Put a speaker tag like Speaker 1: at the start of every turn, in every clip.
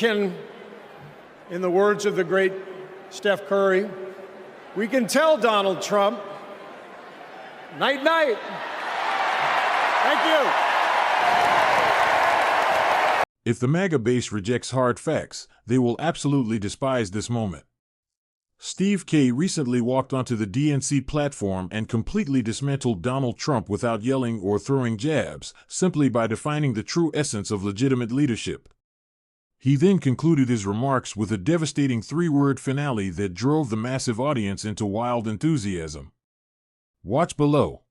Speaker 1: In the words of the great Steph Curry, we can tell Donald Trump, night, night. Thank you.
Speaker 2: If the MAGA base rejects hard facts, they will absolutely despise this moment. Steve Kerr recently walked onto the DNC platform and completely dismantled Donald Trump without yelling or throwing jabs, simply by defining the true essence of legitimate leadership. He then concluded his remarks with a devastating three-word finale that drove the massive audience into wild enthusiasm. Watch below.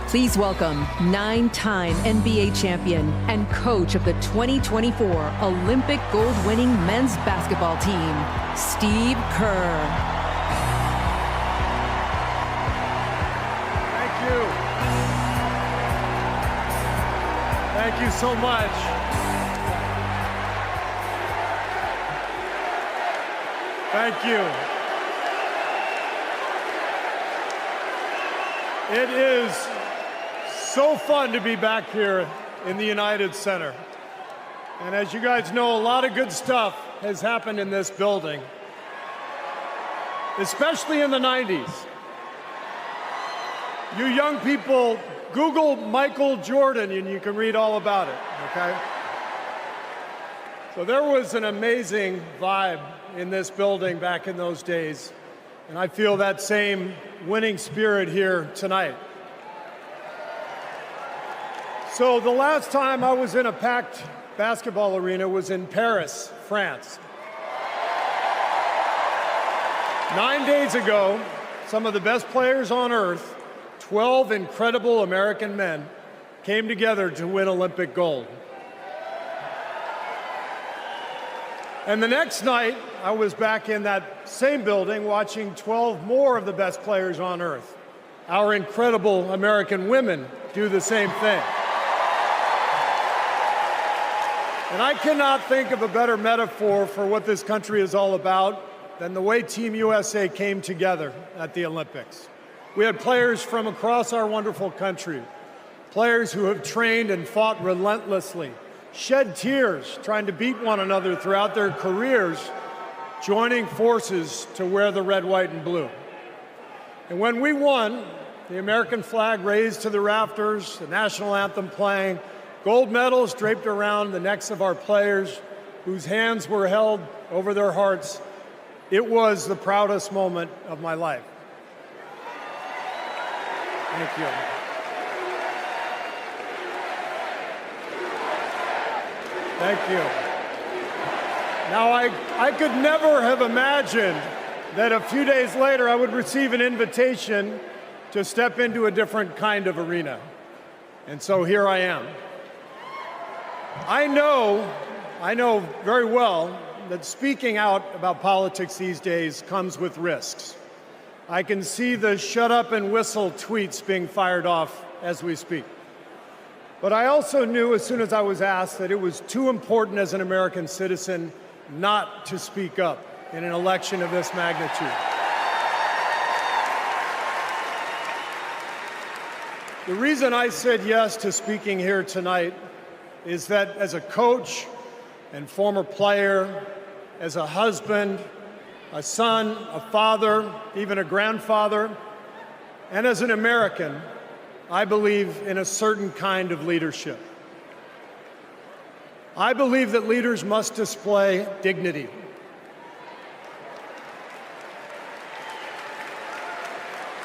Speaker 3: Please welcome 9-time NBA champion and coach of the 2024 Olympic gold-winning men's basketball team, Steve Kerr.
Speaker 1: Thank you. Thank you so much. Thank you. It is so fun to be back here in the United Center. And as you guys know, a lot of good stuff has happened in this building, especially in the 90s. You young people, Google Michael Jordan and you can read all about it, okay? So there was an amazing vibe in this building back in those days, and I feel that same winning spirit here tonight. So the last time I was in a packed basketball arena was in Paris, France. 9 days ago, some of the best players on earth, 12 incredible American men, came together to win Olympic gold. And the next night, I was back in that same building watching 12 more of the best players on earth. Our incredible American women do the same thing. And I cannot think of a better metaphor for what this country is all about than the way Team USA came together at the Olympics. We had players from across our wonderful country, players who have trained and fought relentlessly, shed tears trying to beat one another throughout their careers, joining forces to wear the red, white, and blue. And when we won, the American flag raised to the rafters, the national anthem playing, gold medals draped around the necks of our players, whose hands were held over their hearts. It was the proudest moment of my life. Thank you. Thank you. Now, I could never have imagined that a few days later I would receive an invitation to step into a different kind of arena. And so here I am. I know very well that speaking out about politics these days comes with risks. I can see the shut up and whistle tweets being fired off as we speak. But I also knew as soon as I was asked that it was too important as an American citizen not to speak up in an election of this magnitude. The reason I said yes to speaking here tonight is that as a coach and former player, as a husband, a son, a father, even a grandfather, and as an American, I believe in a certain kind of leadership. I believe that leaders must display dignity.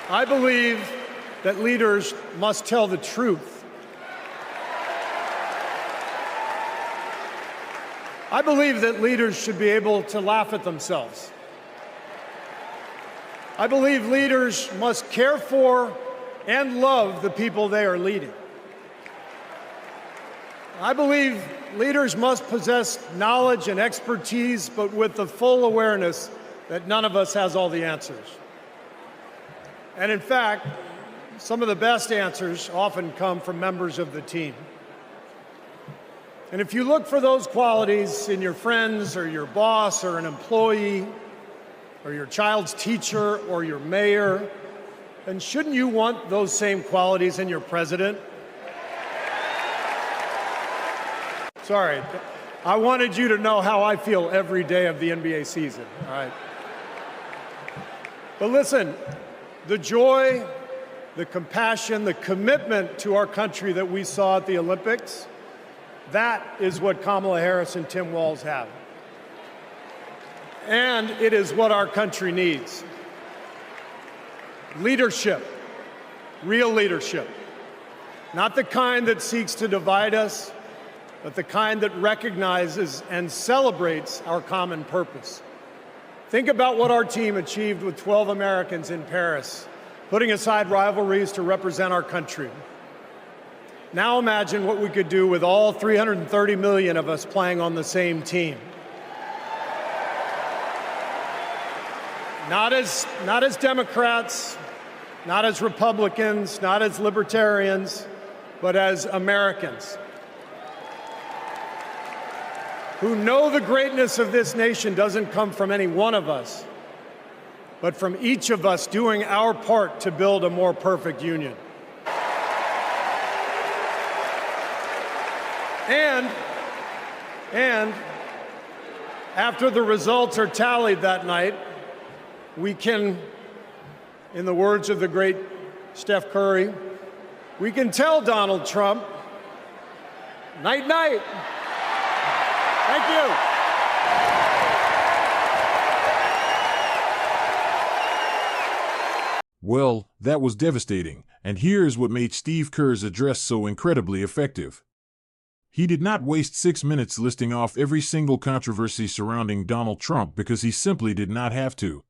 Speaker 1: I believe that leaders must tell the truth. I believe that leaders should be able to laugh at themselves. I believe leaders must care for and love the people they are leading. I believe leaders must possess knowledge and expertise, but with the full awareness that none of us has all the answers. And in fact, some of the best answers often come from members of the team. And if you look for those qualities in your friends or your boss or an employee or your child's teacher or your mayor, then shouldn't you want those same qualities in your president? Sorry, I wanted you to know how I feel every day of the NBA season, all right? But listen, the joy, the compassion, the commitment to our country that we saw at the Olympics, that is what Kamala Harris and Tim Walz have. And it is what our country needs. Leadership, real leadership. Not the kind that seeks to divide us, but the kind that recognizes and celebrates our common purpose. Think about what our team achieved with 12 Americans in Paris, putting aside rivalries to represent our country. Now imagine what we could do with all 330 million of us playing on the same team. Not as Democrats, not as Republicans, not as libertarians, but as Americans who know the greatness of this nation doesn't come from any one of us, but from each of us doing our part to build a more perfect union. And after the results are tallied that night, we can, in the words of the great Steph Curry, we can tell Donald Trump, night, night. Thank you.
Speaker 2: Well, that was devastating, and here's what made Steve Kerr's address so incredibly effective. He did not waste 6 minutes listing off every single controversy surrounding Donald Trump because he simply did not have to.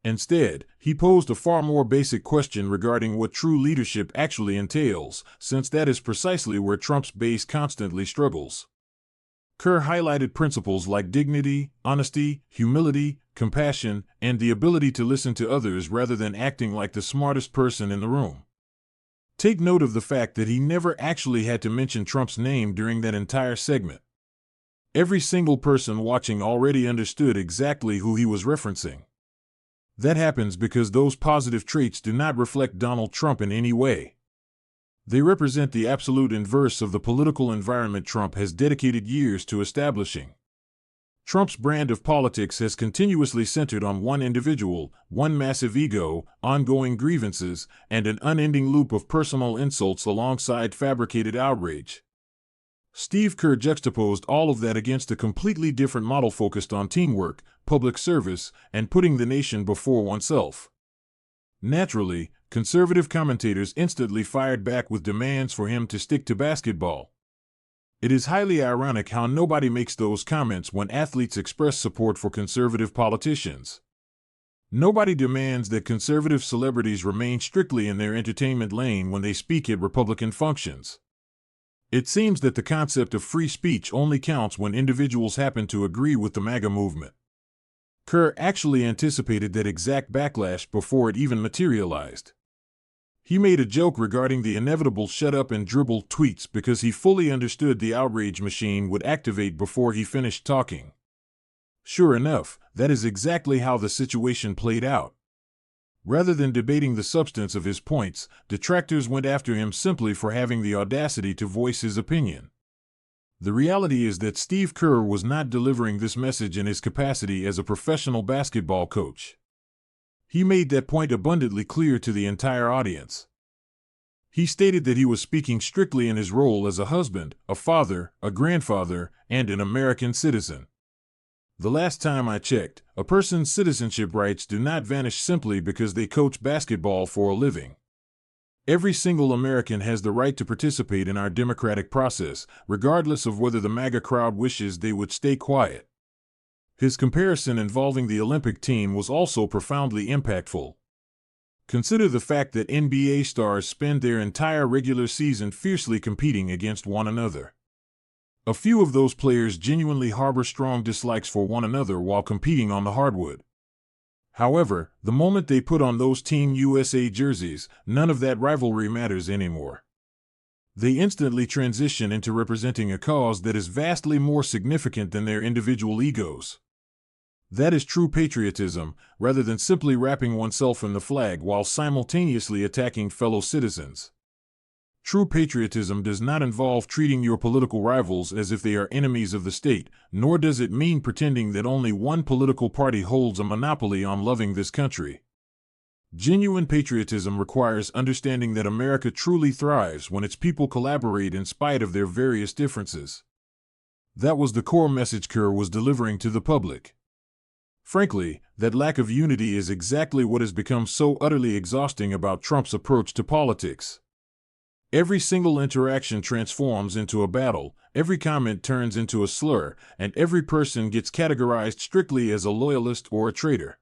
Speaker 2: Instead, he posed a far more basic question regarding what true leadership actually entails, since that is precisely where Trump's base constantly struggles. Kerr highlighted principles like dignity, honesty, humility, compassion, and the ability to listen to others rather than acting like the smartest person in the room. Take note of the fact that he never actually had to mention Trump's name during that entire segment. Every single person watching already understood exactly who he was referencing. That happens because those positive traits do not reflect Donald Trump in any way. They represent the absolute inverse of the political environment Trump has dedicated years to establishing. Trump's brand of politics has continuously centered on one individual, one massive ego, ongoing grievances, and an unending loop of personal insults alongside fabricated outrage. Steve Kerr juxtaposed all of that against a completely different model focused on teamwork, public service, and putting the nation before oneself. Naturally, conservative commentators instantly fired back with demands for him to stick to basketball. It is highly ironic how nobody makes those comments when athletes express support for conservative politicians. Nobody demands that conservative celebrities remain strictly in their entertainment lane when they speak at Republican functions. It seems that the concept of free speech only counts when individuals happen to agree with the MAGA movement. Kerr actually anticipated that exact backlash before it even materialized. He made a joke regarding the inevitable shut up and dribble tweets because he fully understood the outrage machine would activate before he finished talking. Sure enough, that is exactly how the situation played out. Rather than debating the substance of his points, detractors went after him simply for having the audacity to voice his opinion. The reality is that Steve Kerr was not delivering this message in his capacity as a professional basketball coach. He made that point abundantly clear to the entire audience. He stated that he was speaking strictly in his role as a husband, a father, a grandfather, and an American citizen. The last time I checked, a person's citizenship rights do not vanish simply because they coach basketball for a living. Every single American has the right to participate in our democratic process, regardless of whether the MAGA crowd wishes they would stay quiet. His comparison involving the Olympic team was also profoundly impactful. Consider the fact that NBA stars spend their entire regular season fiercely competing against one another. A few of those players genuinely harbor strong dislikes for one another while competing on the hardwood. However, the moment they put on those Team USA jerseys, none of that rivalry matters anymore. They instantly transition into representing a cause that is vastly more significant than their individual egos. That is true patriotism, rather than simply wrapping oneself in the flag while simultaneously attacking fellow citizens. True patriotism does not involve treating your political rivals as if they are enemies of the state, nor does it mean pretending that only one political party holds a monopoly on loving this country. Genuine patriotism requires understanding that America truly thrives when its people collaborate in spite of their various differences. That was the core message Kerr was delivering to the public. Frankly, that lack of unity is exactly what has become so utterly exhausting about Trump's approach to politics. Every single interaction transforms into a battle, every comment turns into a slur, and every person gets categorized strictly as a loyalist or a traitor.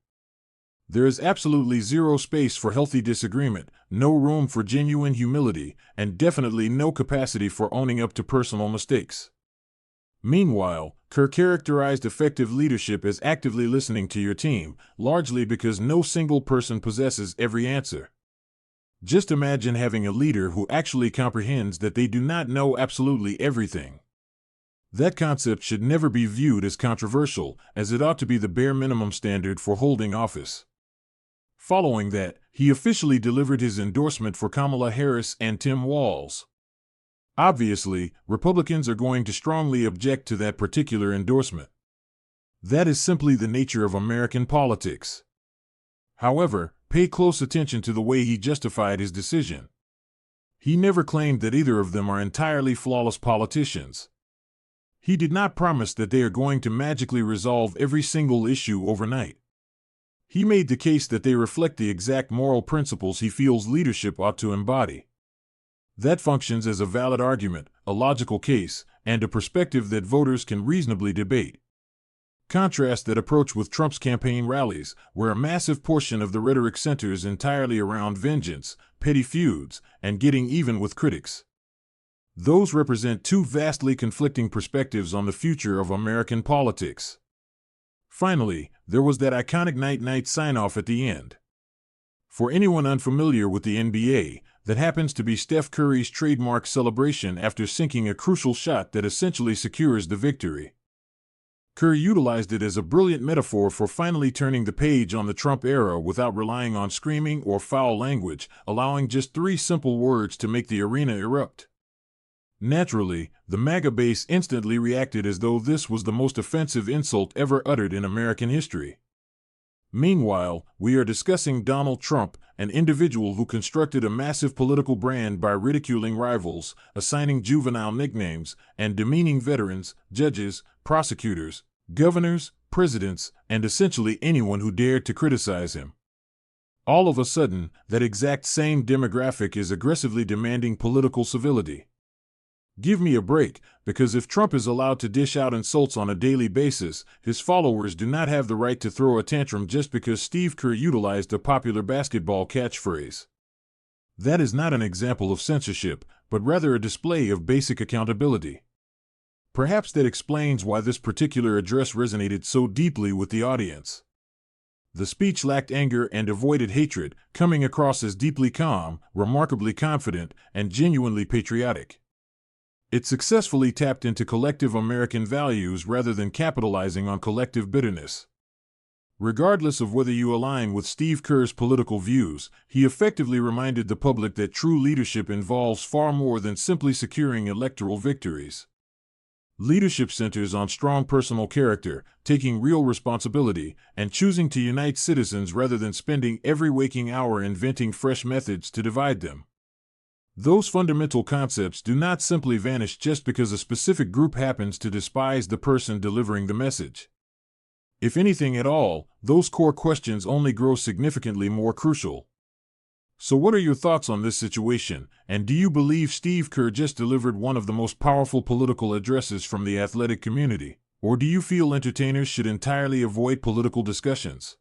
Speaker 2: There is absolutely zero space for healthy disagreement, no room for genuine humility, and definitely no capacity for owning up to personal mistakes. Meanwhile, Kerr characterized effective leadership as actively listening to your team, largely because no single person possesses every answer. Just imagine having a leader who actually comprehends that they do not know absolutely everything. That concept should never be viewed as controversial, as it ought to be the bare minimum standard for holding office. Following that, he officially delivered his endorsement for Kamala Harris and Tim Walz. Obviously, Republicans are going to strongly object to that particular endorsement. That is simply the nature of American politics. However, pay close attention to the way he justified his decision. He never claimed that either of them are entirely flawless politicians. He did not promise that they are going to magically resolve every single issue overnight. He made the case that they reflect the exact moral principles he feels leadership ought to embody. That functions as a valid argument, a logical case, and a perspective that voters can reasonably debate. Contrast that approach with Trump's campaign rallies, where a massive portion of the rhetoric centers entirely around vengeance, petty feuds, and getting even with critics. Those represent two vastly conflicting perspectives on the future of American politics. Finally, there was that iconic night-night sign-off at the end. For anyone unfamiliar with the NBA, that happens to be Steph Curry's trademark celebration after sinking a crucial shot that essentially secures the victory. Kerr utilized it as a brilliant metaphor for finally turning the page on the Trump era without relying on screaming or foul language, allowing just 3 simple words to make the arena erupt. Naturally, the MAGA base instantly reacted as though this was the most offensive insult ever uttered in American history. Meanwhile, we are discussing Donald Trump, an individual who constructed a massive political brand by ridiculing rivals, assigning juvenile nicknames, and demeaning veterans, judges, prosecutors, governors, presidents, and essentially anyone who dared to criticize him. All of a sudden, that exact same demographic is aggressively demanding political civility. Give me a break, because if Trump is allowed to dish out insults on a daily basis, his followers do not have the right to throw a tantrum just because Steve Kerr utilized a popular basketball catchphrase. That is not an example of censorship, but rather a display of basic accountability. Perhaps that explains why this particular address resonated so deeply with the audience. The speech lacked anger and avoided hatred, coming across as deeply calm, remarkably confident, and genuinely patriotic. It successfully tapped into collective American values rather than capitalizing on collective bitterness. Regardless of whether you align with Steve Kerr's political views, he effectively reminded the public that true leadership involves far more than simply securing electoral victories. Leadership centers on strong personal character, taking real responsibility, and choosing to unite citizens rather than spending every waking hour inventing fresh methods to divide them. Those fundamental concepts do not simply vanish just because a specific group happens to despise the person delivering the message. If anything at all, those core questions only grow significantly more crucial. So what are your thoughts on this situation, and do you believe Steve Kerr just delivered one of the most powerful political addresses from the athletic community, or do you feel entertainers should entirely avoid political discussions?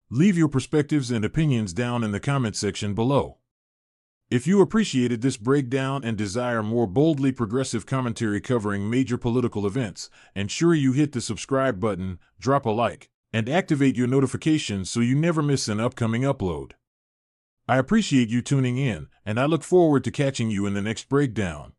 Speaker 2: Leave your perspectives and opinions down in the comment section below. If you appreciated this breakdown and desire more boldly progressive commentary covering major political events, ensure you hit the subscribe button, drop a like, and activate your notifications so you never miss an upcoming upload. I appreciate you tuning in, and I look forward to catching you in the next breakdown.